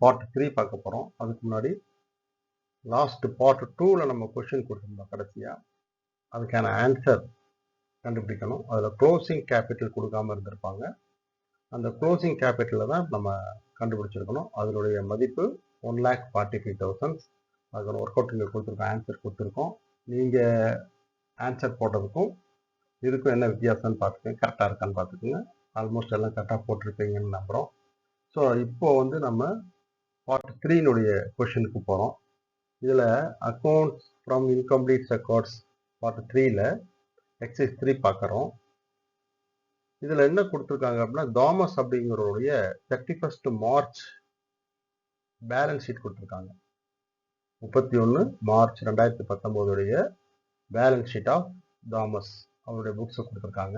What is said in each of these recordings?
Part 3 பார்க்க போகிறோம். அதுக்கு முன்னாடி லாஸ்ட் பார்ட் 2ல் நம்ம கொஷின் கொடுத்துருந்தோம். கடைசியாக அதுக்கான ஆன்சர் கண்டுபிடிக்கணும். அதில் க்ளோசிங் கேபிட்டல் கொடுக்காம இருந்திருப்பாங்க. அந்த க்ளோசிங் கேபிட்டலில் தான் நம்ம கண்டுபிடிச்சிருக்கணும். அதனுடைய மதிப்பு 1,45,000. அதுக்கான ஒர்க் அவுட் இங்கே கொடுத்துருக்கோம், ஆன்சர் கொடுத்துருக்கோம். நீங்கள் ஆன்சர் போட்டதுக்கும் இதுக்கும் என்ன வித்தியாசம்னு பார்த்துக்கோங்க, கரெக்டாக இருக்கான்னு பார்த்துக்கோங்க. ஆல்மோஸ்ட் எல்லாம் கரெக்டாக போட்டிருப்பீங்கன்னு நம்புகிறோம். ஸோ இப்போது நம்ம பார்ட் 3னுடைய கொஷினுக்கு போகிறோம். இதில் accounts from incomplete records part 3ல் எக்ஸைஸ் 3 பார்க்குறோம். இதில் என்ன கொடுத்துருக்காங்க அப்படின்னா, தாமஸ் அப்படிங்கிறவருடைய 31 மார்ச் பேலன்ஸ் ஷீட் கொடுத்துருக்காங்க. 31 March 2019 balance sheet of Thomas அவருடைய புக்ஸை கொடுத்துருக்காங்க.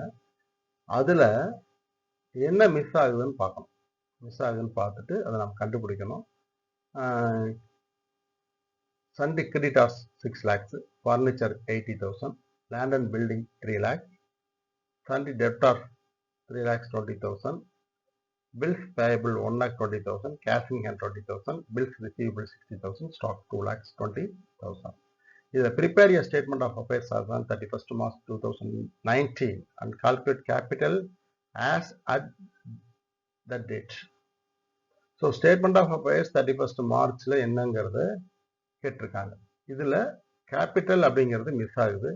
அதில் என்ன மிஸ் ஆகுதுன்னு பார்க்கணும். மிஸ் ஆகுதுன்னு பார்த்துட்டு அதை நம்ம கண்டுபிடிக்கணும். Sunday creditors 6 lakhs, furniture 80,000, land and building 3 lakhs, Sunday டெப்டார் 3,20,000, bills payable 1,20,000, cash in hand 20,000, bills receivable 60,000, stock 2,20,000. இதில் prepare a statement of affairs as on 31st March 2019 and calculate capital as at that date. So statement of affairs 31st மார்ச்சில் என்னங்கிறது கேட்டிருக்காங்க. இதில் capital அப்படிங்கிறது miss ஆகுது.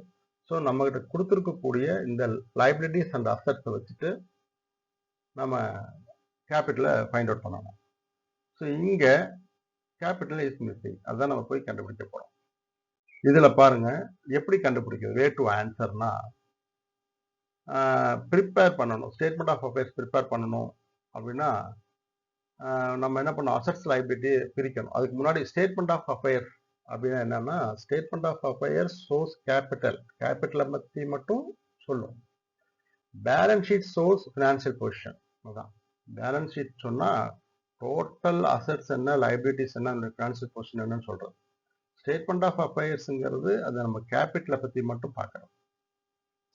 So நம்மகிட்ட கொடுத்துருக்கக்கூடிய இந்த லைபிலிட்டிஸ் அண்ட் அசட்ஸை வச்சுட்டு நம்ம கேபிட்டலை ஃபைண்ட் அவுட் பண்ணணும். ஸோ இங்கே கேபிட்டல் இஸ் மிஸ்ஸிங், அதுதான் நம்ம போய் கண்டுபிடிக்க போகிறோம். இதில் பாருங்கள் எப்படி கண்டுபிடிக்கிறது. வே டு ஆன்சர்னா ப்ரிப்பேர் பண்ணணும். ஸ்டேட்மெண்ட் ஆஃப் அஃபேர்ஸ் ப்ரிப்பேர் பண்ணணும் அப்படின்னா நம்ம என்ன பண்ணணும், அசட்ஸ் லைபிலிட்டி பிரிக்கணும். அதுக்கு முன்னாடி ஸ்டேட்மெண்ட் ஆஃப் அஃபேர்ஸ் அப்படின்னா என்னன்னா, ஸ்டேட்மெண்ட் ஆஃப் அஃபேர்ஸ் ஷோஸ் கேபிட்டலை பற்றி மட்டும் சொல்லும். Balance sheet shows financial position. அதுதான் பேலன்ஸ் ஷீட் சொன்னால் டோட்டல் அசட்ஸ் என்ன, லைபிலிட்டிஸ் என்ன, அந்த ஃபினான்ஷியல் பொசிஷன் என்னன்னு சொல்கிறது. ஸ்டேட்மெண்ட் ஆஃப் அஃபேர்ஸுங்கிறது அதை நம்ம கேபிட்டலை பற்றி மட்டும் பார்க்குறோம்.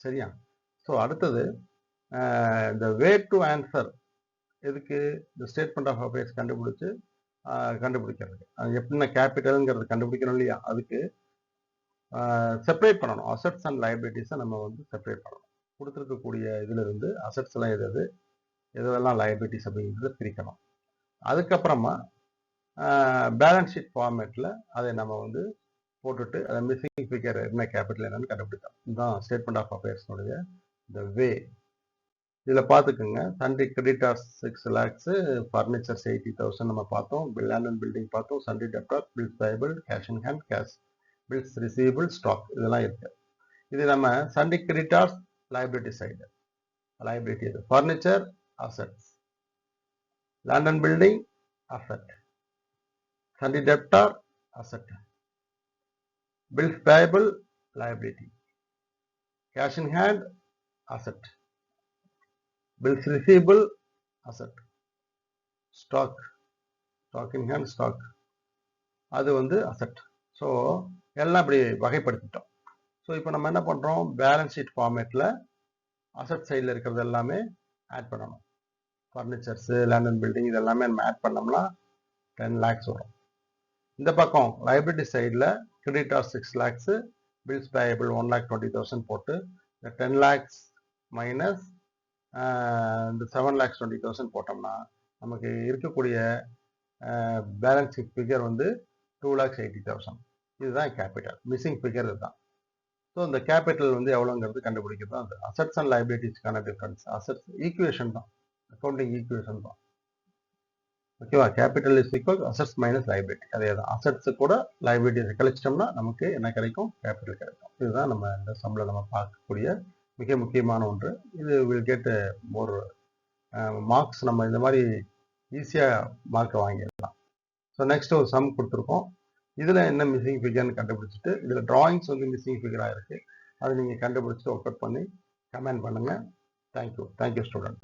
சரியா? ஸோ அடுத்தது இந்த வே டு ஆன்சர் எதுக்கு, இந்த ஸ்டேட்மெண்ட் ஆஃப் அஃபேர்ஸ் கண்டுபிடிக்கிறது. அது எப்படின்னா கேபிட்டலுங்கிறது கண்டுபிடிக்கணும் இல்லையா, அதுக்கு செப்பரேட் பண்ணணும். அசட்ஸ் அண்ட் லைபிலிட்டிஸை நம்ம செப்பரேட் பண்ணணும். கொடுத்துருக்கக்கூடிய இதிலிருந்து அசட்ஸ் எல்லாம் எதெல்லாம் லைபிலிட்டிஸ் அப்படிங்கிறத பிரிக்கணும். அதுக்கப்புறமா பேலன்ஸ் ஷீட் ஃபார்மேட்டில் அதை நம்ம போட்டுட்டு அதை மிஸ்ஸிங் ஃபிகர் என்ன கேபிட்டல் என்னன்னு கண்டுபிடிக்கலாம். இதுதான் ஸ்டேட்மெண்ட் ஆஃப் அஃபேர்ஸ்னுடைய இந்த வே. இதில் பார்த்துக்குங்க, சண்டே கிரெடிட்டார்ஸ் 6 lakhs, ஃபர்னிச்சர்ஸ் 80,000 நம்ம பார்த்தோம், லேண்ட் அண்ட் பில்டிங் பார்த்தோம், sundry debtor, bills payable, cash in hand, cash, bills receivable, stock இதெல்லாம் இருக்கு. இது நம்ம sundry creditors liability side, liability இது. Furniture assets, land and building asset, sundry debtor asset, bills payable liability, cash in hand asset, bills receivable asset, stock in hand stock அது asset. So எல்லாம் இப்படி வகைப்படுத்திட்டோம். So இப்போ நம்ம என்ன பண்ணுறோம், balance sheet ஃபார்மேட்டில் asset சைடில் இருக்கிறது எல்லாமே ஆட் பண்ணணும். ஃபர்னிச்சர்ஸு, லேண்ட் அண்ட் பில்டிங் இது எல்லாமே நம்ம ஆட் பண்ணோம்னா 10 lakhs வரும். இந்த பக்கம் லைபிலிட்டி சைடில் கிரெடிட்டார் 6 lakhs, பில்ஸ் பேயபிள் 1,20,000 போட்டு இந்த 10 lakhs மைனஸ் இந்த 7,20,000 போட்டோம்னா நமக்கு இருக்கக்கூடிய பேலன்ஸ் ஷீட் ஃபிகர் 2,80,000. இதுதான் கேபிட்டல். மிஸ்ஸிங் ஃபிகர் இதுதான். ஸோ இந்த கேபிட்டல் எவ்வளோங்கிறது கண்டுபிடிக்கிறது தான் அது. அசட்ஸ் அண்ட் லைபிலிட்டிஸ்க்கான டிஃபரன்ஸ். அசட்ஸ் ஈக்குவேஷன் தான், அக்கௌண்டிங் ஈக்குவேஷன் தான். ஓகேவா? Capital is equal assets minus liability. அதே தான். அசட்ஸு கூட லைபிலிட்டிஸை கழிச்சிட்டோம்னா நமக்கு என்ன கிடைக்கும், கேபிட்டல் கிடைக்கும். இதுதான் நம்ம இந்த சம்பளம் நம்ம பார்க்கக்கூடிய மிக முக்கியமான ஒன்று. இது வில் கெட் மோர் மார்க்ஸ். நம்ம இந்த மாதிரி ஈஸியாக மார்க்கை வாங்கிடலாம். ஸோ நெக்ஸ்ட் ஒரு சம் கொடுத்துருக்கோம். இதில் என்ன மிஸ்ஸிங் ஃபிகர்னு கண்டுபிடிச்சிட்டு, இதில் ட்ராயிங்ஸ் மிஸ்ஸிங் ஃபிகராக இருக்குது. அதை நீங்கள் கண்டுபிடிச்சிட்டு ஒர்க் அவுட் பண்ணி கமெண்ட் பண்ணுங்கள். Thank you student.